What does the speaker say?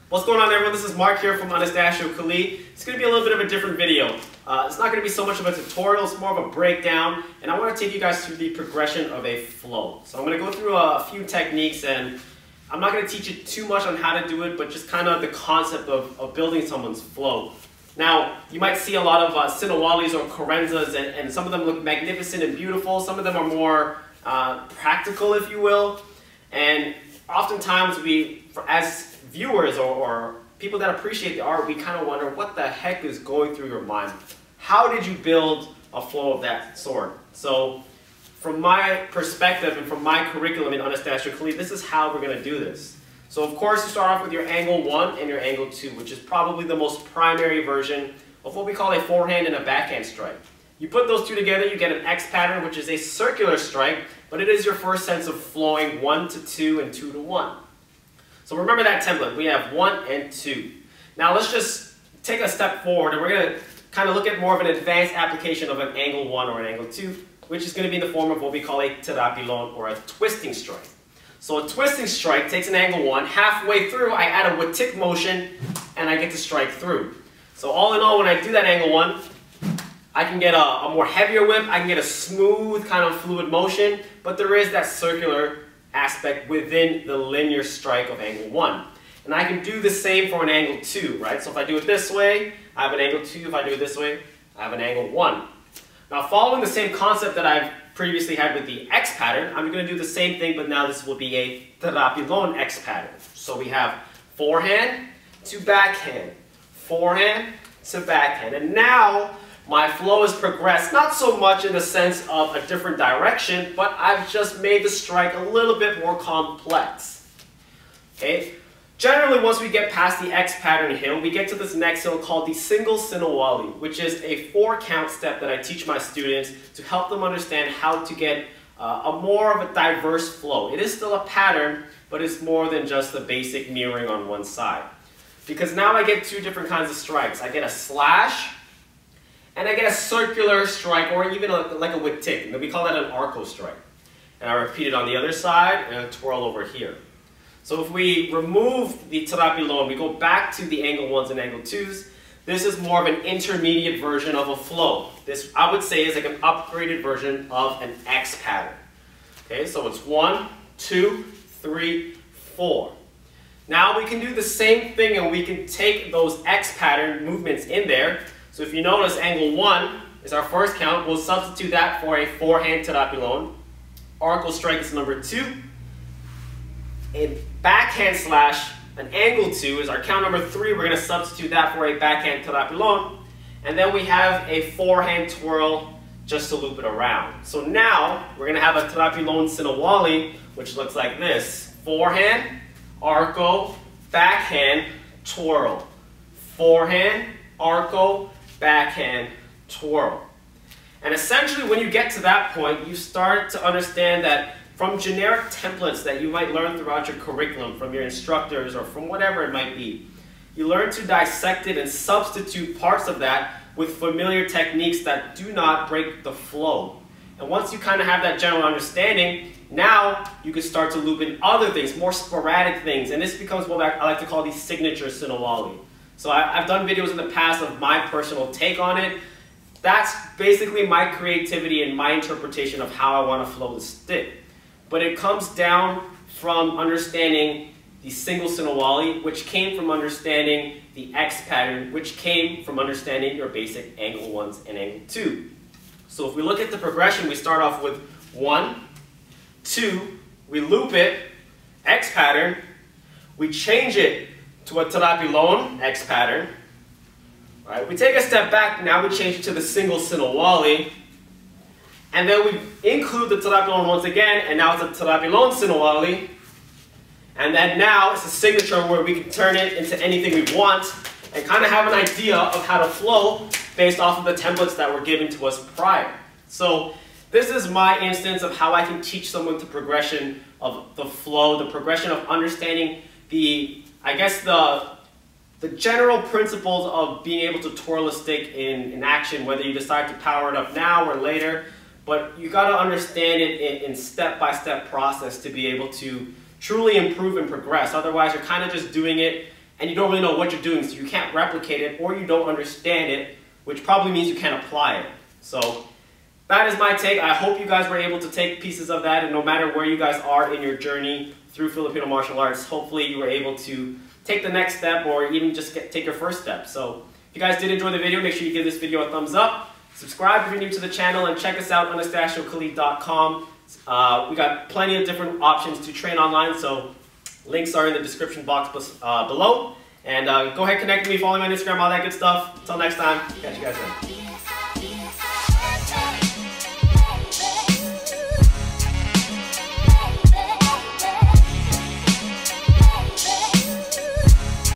What's going on, everyone? This is Mark here from Anastacio, Calgary. It's going to be a little bit of a different video. It's not going to be so much of a tutorial, it's more of a breakdown, and I want to take you guys through the progression of a flow. So I'm going to go through a few techniques, and I'm not going to teach you too much on how to do it, but just kind of the concept of building someone's flow. Now, you might see a lot of Sinawalis or Carenzas, and some of them look magnificent and beautiful. Some of them are more practical, if you will. And oftentimes as viewers or people that appreciate the art, we kind of wonder what the heck is going through your mind. How did you build a flow of that sort? So from my perspective and from my curriculum in Anastacio, this is how we're going to do this. So of course you start off with your angle 1 and your angle 2, which is probably the most primary version of what we call a forehand and a backhand strike. You put those two together, you get an X pattern, which is a circular strike, but it is your first sense of flowing 1 to 2 and 2 to 1. So remember that template. We have 1 and 2. Now let's just take a step forward, and we're going to kind of look at more of an advanced application of an angle 1 or an angle 2, which is going to be in the form of what we call a terapilon or a twisting strike. So a twisting strike takes an angle 1. Halfway through, I add a watik motion, and I get to strike through. So all in all, when I do that angle 1, I can get a more heavier whip, I can get a smooth kind of fluid motion, but there is that circular aspect within the linear strike of angle 1. And I can do the same for an angle 2, right? So if I do it this way, I have an angle 2. If I do it this way, I have an angle 1. Now following the same concept that I've previously had with the X pattern, I'm going to do the same thing, but now this will be a terapilon X pattern. So we have forehand to backhand, forehand to backhand. And now my flow has progressed, not so much in the sense of a different direction, but I've just made the strike a little bit more complex. Okay? Generally, once we get past the X pattern hill, we get to this next hill called the Single Sinawali, which is a 4-count step that I teach my students to help them understand how to get a more of a diverse flow. It is still a pattern, but it's more than just the basic mirroring on one side. Because now I get 2 different kinds of strikes. I get a slash, and I get a circular strike, or even like a watik. We call that an Arco Strike. And I repeat it on the other side, and I twirl over here. So if we remove the terapilon, we go back to the angle 1s and angle 2s, this is more of an intermediate version of a flow. This, I would say, is like an upgraded version of an X pattern. Okay, so it's 1, 2, 3, 4. Now we can do the same thing, and we can take those X pattern movements in there. So if you notice, angle 1 is our first count. We'll substitute that for a forehand terapilon. Arco strike is number 2. A backhand slash, an angle 2 is our count number 3. We're going to substitute that for a backhand terapilon. And then we have a forehand twirl just to loop it around. So now we're going to have a terapilon Sinawali, which looks like this. Forehand, arco, backhand, twirl. Forehand, arco, backhand, twirl. And essentially when you get to that point, you start to understand that from generic templates that you might learn throughout your curriculum, from your instructors or from whatever it might be, you learn to dissect it and substitute parts of that with familiar techniques that do not break the flow. And once you kind of have that general understanding, now you can start to loop in other things, more sporadic things, and this becomes what I like to call the signature Sinawali. So I've done videos in the past of my personal take on it. That's basically my creativity and my interpretation of how I want to flow the stick. But it comes down from understanding the Single Sinawali, which came from understanding the X pattern, which came from understanding your basic angle 1s and angle 2. So if we look at the progression, we start off with 1, 2, we loop it, X pattern, we change it to a terapilon X pattern. Right, we take a step back, now we change it to the Single Sinawali, and then we include the terapilon once again, and now it's a terapilon Sinawali, and then now it's a signature where we can turn it into anything we want and kind of have an idea of how to flow based off of the templates that were given to us prior. So this is my instance of how I can teach someone the progression of the flow, the progression of understanding the general principles of being able to twirl a stick in action, whether you decide to power it up now or later. But you got to understand it in step-by-step process to be able to truly improve and progress. Otherwise, you're kind of just doing it and you don't really know what you're doing, so you can't replicate it or you don't understand it, which probably means you can't apply it. So that is my take. I hope you guys were able to take pieces of that, and no matter where you guys are in your journey through Filipino martial arts, hopefully you were able to take the next step or even just take your first step. So if you guys did enjoy the video, make sure you give this video a thumbs up. Subscribe if you're new to the channel, and check us out on AnastacioKhalid.com. We got plenty of different options to train online, so links are in the description box below. And go ahead, connect with me, follow me on Instagram, all that good stuff. Until next time, catch you guys later.